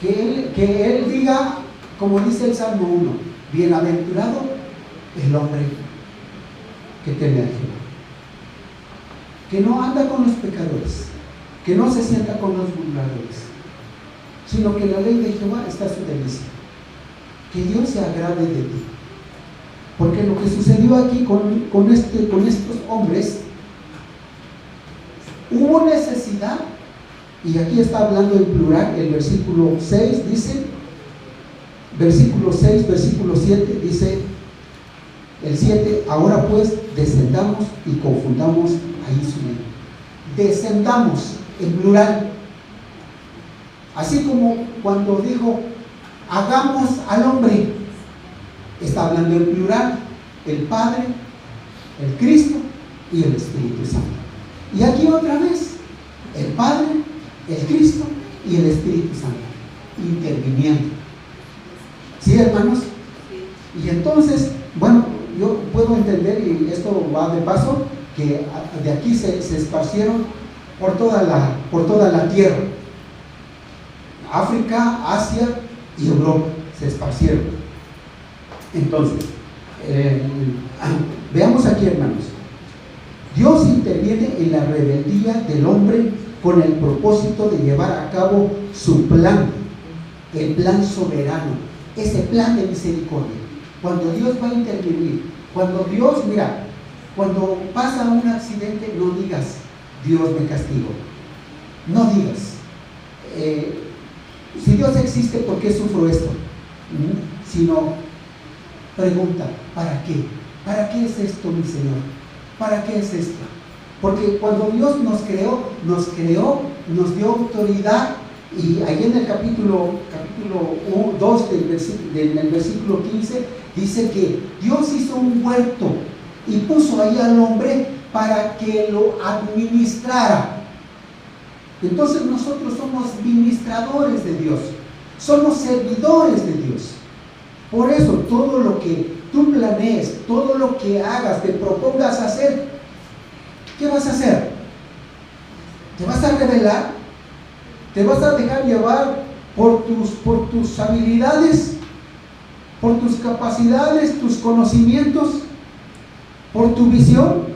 S1: Que Él diga, como dice el Salmo 1, bienaventurado el hombre que teme a Jehová, que no anda con los pecadores, que no se sienta con los burladores, sino que en la ley de Jehová está su delicia. Que Dios se agrade de ti, porque lo que sucedió aquí con estos hombres, hubo necesidad, y aquí está hablando en plural. El versículo 6 dice, versículo 6, versículo 7 dice, el 7, ahora pues descendamos y confundamos ahí su lengua. Descendamos en plural, así como cuando dijo hagamos al hombre, está hablando en plural, el Padre, el Cristo y el Espíritu Santo. Y aquí otra vez, el Padre, el Cristo y el Espíritu Santo interviniendo. ¿Sí, hermanos? Y entonces, bueno, yo puedo entender, y esto va de paso, que de aquí se esparcieron por toda la tierra. África, Asia y Europa se esparcieron. Entonces, veamos aquí, hermanos. Dios interviene en la rebeldía del hombre con el propósito de llevar a cabo su plan, el plan soberano, ese plan de misericordia. Cuando Dios va a intervenir, cuando Dios, mira, cuando pasa un accidente, no digas, Dios me castigó. No digas, si Dios existe, ¿por qué sufro esto? Sino, pregunta, ¿para qué? ¿Para qué es esto, mi Señor? ¿Para qué es esto? Porque cuando Dios nos creó, nos dio autoridad, y ahí en el capítulo 2 del versículo 15, dice que Dios hizo un huerto y puso ahí al hombre para que lo administrara. Entonces nosotros somos ministradores de Dios, somos servidores de Dios. Por eso todo lo que tú planees, todo lo que hagas, te propongas hacer, ¿qué vas a hacer? ¿Te vas a rebelar? ¿Te vas a dejar llevar por tus habilidades, por tus capacidades, tus conocimientos, por tu visión?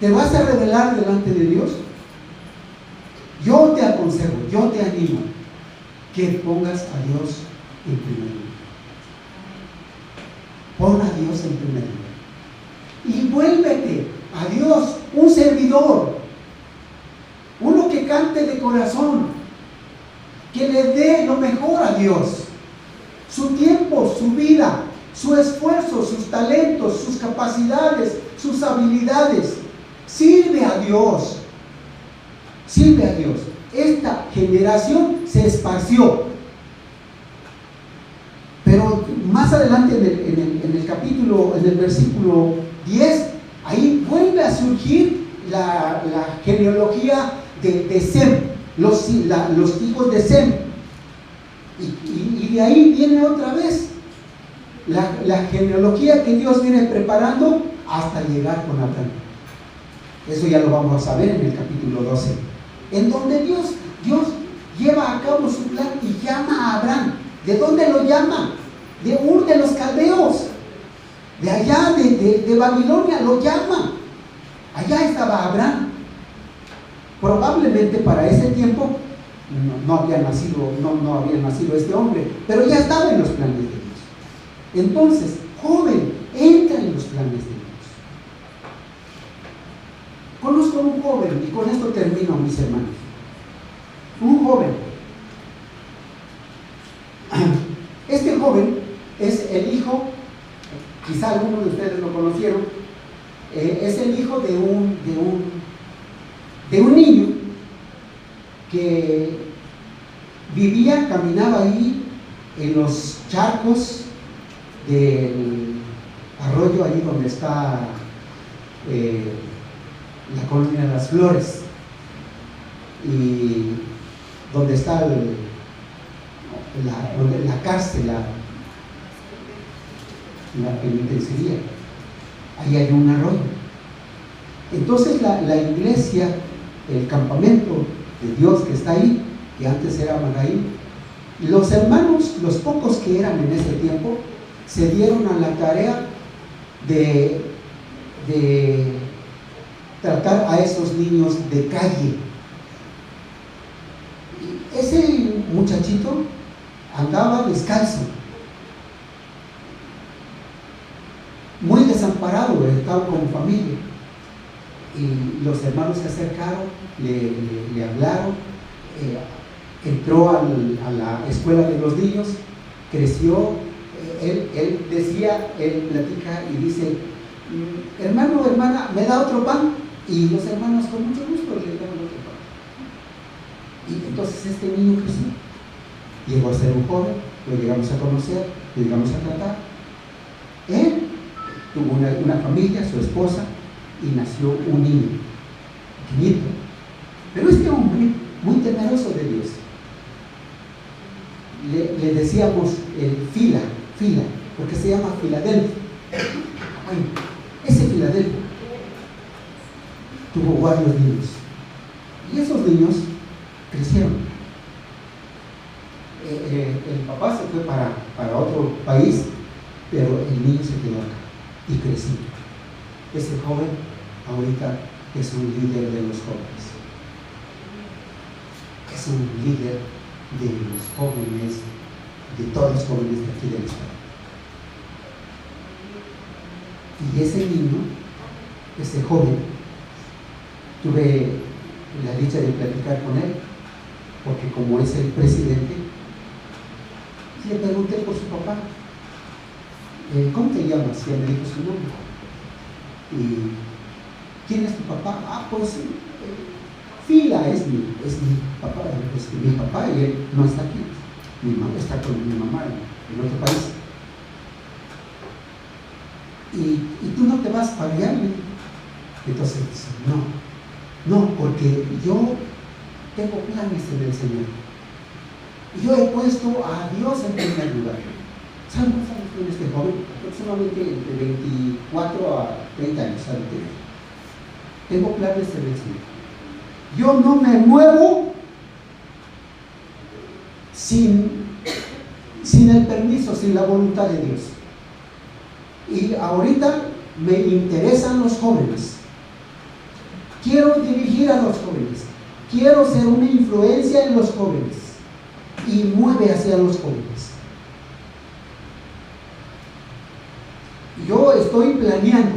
S1: ¿Te vas a rebelar delante de Dios? Yo te aconsejo, yo te animo que pongas a Dios en primer lugar. Pon a Dios en primer lugar. Y vuélvete a Dios un servidor, uno que cante de corazón, que le dé lo mejor a Dios, su tiempo, su vida, su esfuerzo, sus talentos, sus capacidades, sus habilidades. Sirve a Dios. Sirve a Dios. Esta generación se esparció. Pero más adelante en el versículo 10, ahí vuelve a surgir la genealogía de Sem, los hijos de Sem. Y de ahí viene otra vez la genealogía que Dios viene preparando hasta llegar con Abraham. Eso ya lo vamos a ver en el capítulo 12, en donde Dios lleva a cabo su plan y llama a Abraham. ¿De dónde lo llama? De Ur de los Caldeos, de allá de Babilonia lo llama. Allá estaba Abraham. Probablemente para ese tiempo no había nacido este hombre, pero ya estaba en los planes de Dios. Entonces, joven, entra en los planes de Dios. Conozco a un joven, y con esto termino, mis hermanos. Un joven. Este joven es el hijo, quizá algunos de ustedes lo conocieron, es el hijo de un niño que caminaba ahí en los charcos del arroyo, ahí donde está la colonia de las Flores, y donde está la cárcel, la penitenciaría. Ahí hay un arroyo. Entonces la iglesia, el campamento de Dios que está ahí, que antes era Magaí, los hermanos, los pocos que eran en ese tiempo, se dieron a la tarea de tratar a esos niños de calle. Ese muchachito andaba descalzo, muy desamparado, estaba con familia, y los hermanos se acercaron, le hablaron, entró a la escuela de los niños, creció. Él platica y dice: hermano, hermana, ¿me da otro pan? Y los hermanos con mucho gusto le daban otro pan. Y entonces este niño creció, llegó a ser un joven, lo llegamos a conocer, lo llegamos a tratar. Él tuvo una familia, su esposa, y nació un niño, pequeñito. Pero este hombre, muy temeroso de Dios, le decíamos Fila, porque se llama Filadelfia. Bueno, ese Filadelfia tuvo varios niños, y esos niños crecieron. El papá se fue para otro país, pero el niño se quedó acá y creció. Ese joven ahorita es un líder de los jóvenes. Es un líder de los jóvenes, de todos los jóvenes de aquí del estado. Y ese niño, ese joven, tuve la dicha de platicar con él, porque como es el presidente, le pregunté por su papá. ¿Cómo te llamas? Y él me dijo su nombre. ¿Y quién es tu papá? Pues Fila es mi papá, mi papá, y él no está aquí. Mi mamá está con mi mamá en otro país. ¿Y tú no te vas para allá? Entonces dice, no, porque yo tengo planes en el Señor. Yo he puesto a Dios en primer lugar. ¿Saben cuántos años tiene este joven? Aproximadamente entre 24 a 30 años. ¿Saben qué? Tengo planes en el Señor. Yo no me muevo sin el permiso, sin la voluntad de Dios. Y ahorita me interesan los jóvenes. Quiero dirigir a los jóvenes. Quiero ser una influencia en los jóvenes. Y mueve hacia los jóvenes. Yo estoy planeando.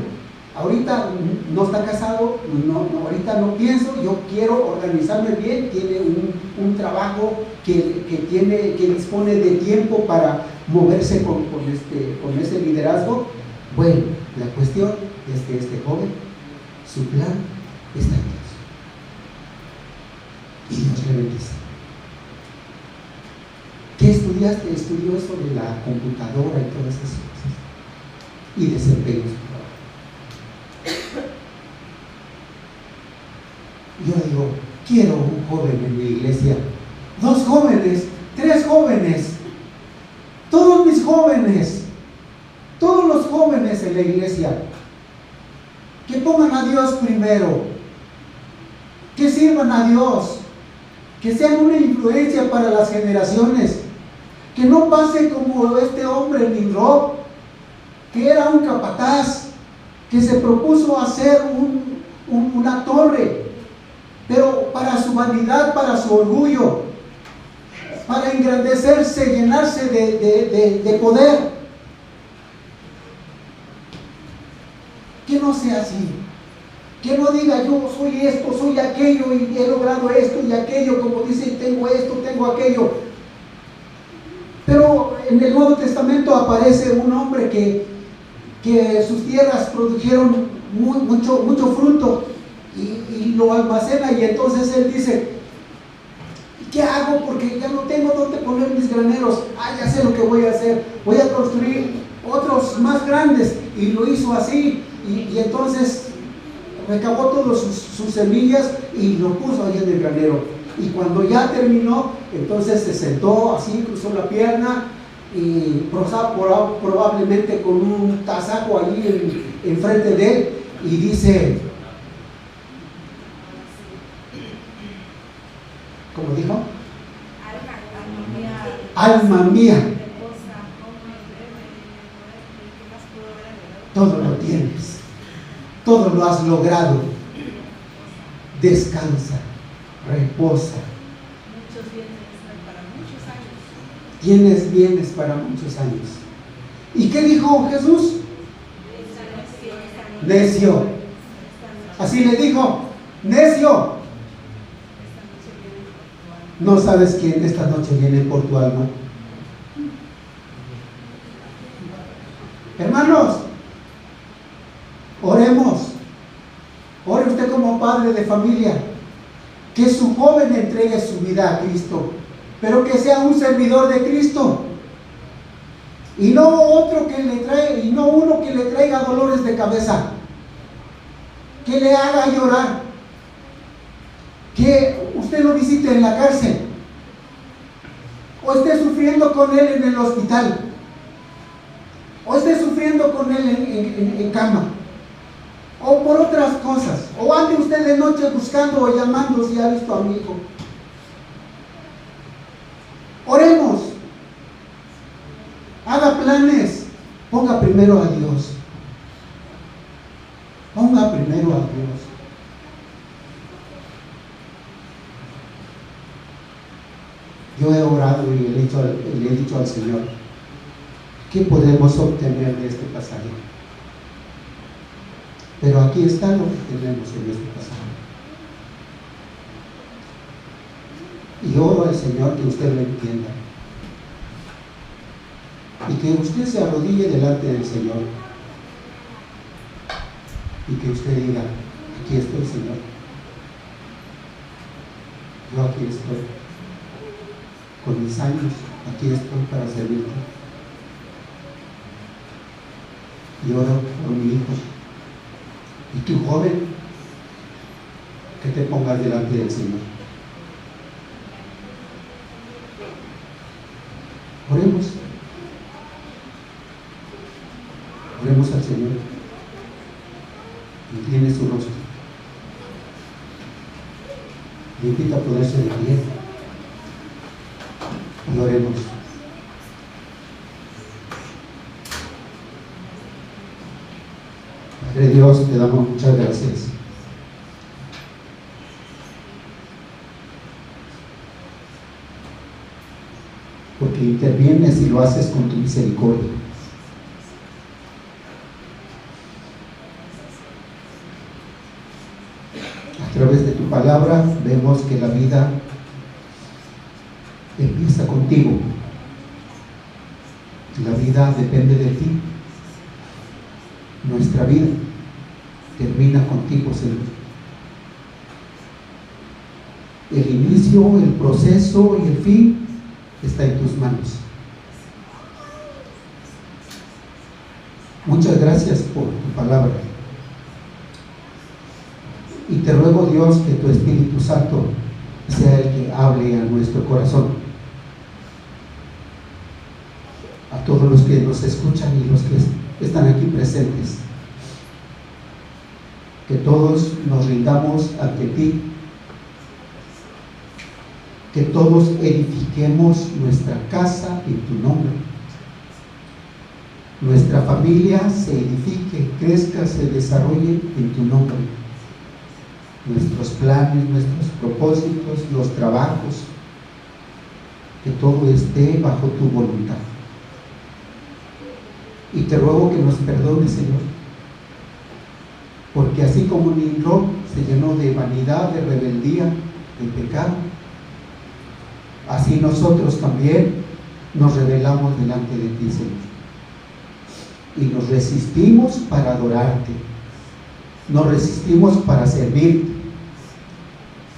S1: Ahorita no está casado, ahorita no pienso, yo quiero organizarme bien, tiene un trabajo que dispone de tiempo para moverse con ese liderazgo. Bueno, la cuestión es que este joven, su plan está en Dios. Y Dios le bendice. ¿Qué estudiaste? Estudió sobre la computadora y todas esas cosas. Y desempeñó su trabajo. Yo digo, quiero un joven en mi iglesia, 2 jóvenes, 3 jóvenes, todos mis jóvenes, todos los jóvenes en la iglesia, que pongan a Dios primero, que sirvan a Dios, que sean una influencia para las generaciones, que no pase como este hombre Nimrod, que era un capataz, que se propuso hacer una torre, pero para su vanidad, para su orgullo, para engrandecerse, llenarse de poder. Que no sea así, que no diga yo soy esto, soy aquello y he logrado esto y aquello, como dice, tengo esto, tengo aquello. Pero en el Nuevo Testamento aparece un hombre que sus tierras produjeron mucho fruto y lo almacena, y entonces él dice, ¿qué hago? Porque ya no tengo dónde poner mis graneros. Ya sé lo que voy a hacer, voy a construir otros más grandes, y lo hizo así, y entonces recabó todas sus semillas y lo puso ahí en el granero, y cuando ya terminó, entonces se sentó así, cruzó la pierna y probablemente con un tasajo allí enfrente de él, y dice, ¿cómo dijo? Alma mía, todo lo tienes, todo lo has logrado, descansa, reposa. Tienes bienes para muchos años. ¿Y qué dijo Jesús? Necio. Así le dijo, necio. No sabes quién esta noche viene por tu alma. Hermanos, oremos. Ore usted como padre de familia, que su joven entregue su vida a Cristo, pero que sea un servidor de Cristo. Y no otro que le trae, y no uno que le traiga dolores de cabeza, que le haga llorar, que usted lo visite en la cárcel, o esté sufriendo con él en el hospital, o esté sufriendo con él en cama, o por otras cosas, o ande usted de noche buscando o llamando si ha visto a mi hijo. Oremos, haga planes, ponga primero a Dios, ponga primero a Dios. Yo he orado y le he dicho al Señor, ¿qué podemos obtener de este pasaje? Pero aquí está lo que tenemos en este pasaje. Y oro al Señor que usted lo entienda. Y que usted se arrodille delante del Señor. Y que usted diga, aquí estoy, Señor. Yo aquí estoy. Con mis años, aquí estoy para servirte. Y oro por mi hijo. Y tú, joven, que te pongas delante del Señor. Oremos. Oremos al Señor. Incline su rostro. Le invito a ponerse de pie. Y oremos. Padre Dios, te damos muchas gracias. Porque intervienes y lo haces con tu misericordia. A través de tu palabra vemos que la vida empieza contigo. La vida depende de ti. Nuestra vida termina contigo, Señor. El inicio, el proceso y el fin está en tus manos. Muchas gracias por tu palabra. Y te ruego, Dios, que tu Espíritu Santo sea el que hable a nuestro corazón. A todos los que nos escuchan y los que están aquí presentes. Que todos nos rindamos ante ti. Que todos edifiquemos nuestra casa en tu nombre. Nuestra familia se edifique, crezca, se desarrolle en tu nombre. Nuestros planes, nuestros propósitos, los trabajos, que todo esté bajo tu voluntad. Y te ruego que nos perdones, Señor, porque así como Nimrod se llenó de vanidad, de rebeldía, de pecado, así nosotros también nos rebelamos delante de ti, Señor, y nos resistimos para adorarte, nos resistimos para servirte.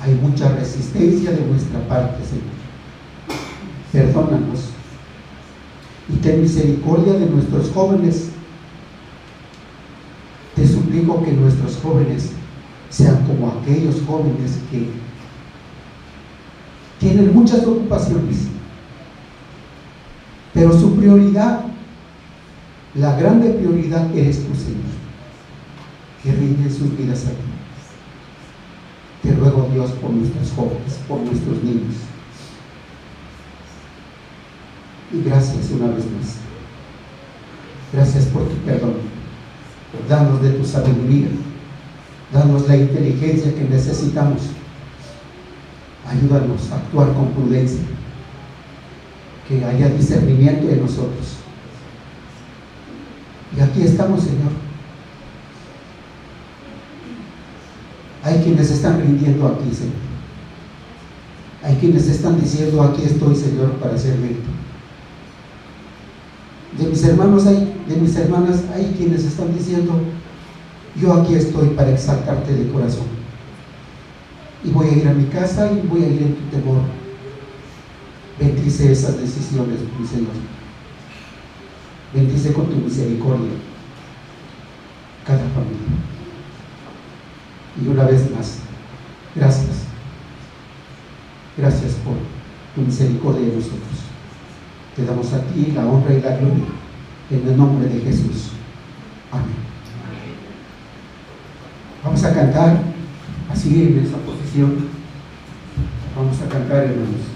S1: Hay mucha resistencia de nuestra parte, Señor. Perdónanos y ten misericordia de nuestros jóvenes. Te suplico que nuestros jóvenes sean como aquellos jóvenes que tienen muchas ocupaciones, pero su prioridad, la grande prioridad, eres tú, Señor, que rinden sus vidas a ti. Te ruego, Dios, por nuestros jóvenes, por nuestros niños. Y gracias una vez más. Gracias por tu perdón. Danos de tu sabiduría. Danos la inteligencia que necesitamos. Ayúdanos a actuar con prudencia. Que haya discernimiento en nosotros. Y aquí estamos, Señor. Hay quienes están rindiendo aquí, Señor. Hay quienes están diciendo, aquí estoy, Señor, para servirte. De mis hermanos de mis hermanas, hay quienes están diciendo, yo aquí estoy para exaltarte de corazón. Y voy a ir a mi casa y voy a ir en tu temor. Bendice esas decisiones, mi Señor. Bendice con tu misericordia cada familia. Y una vez más, gracias. Gracias por tu misericordia de nosotros. Te damos a ti la honra y la gloria en el nombre de Jesús. Amén. Vamos a cantar así en esa posición. Vamos a cantar, hermanos.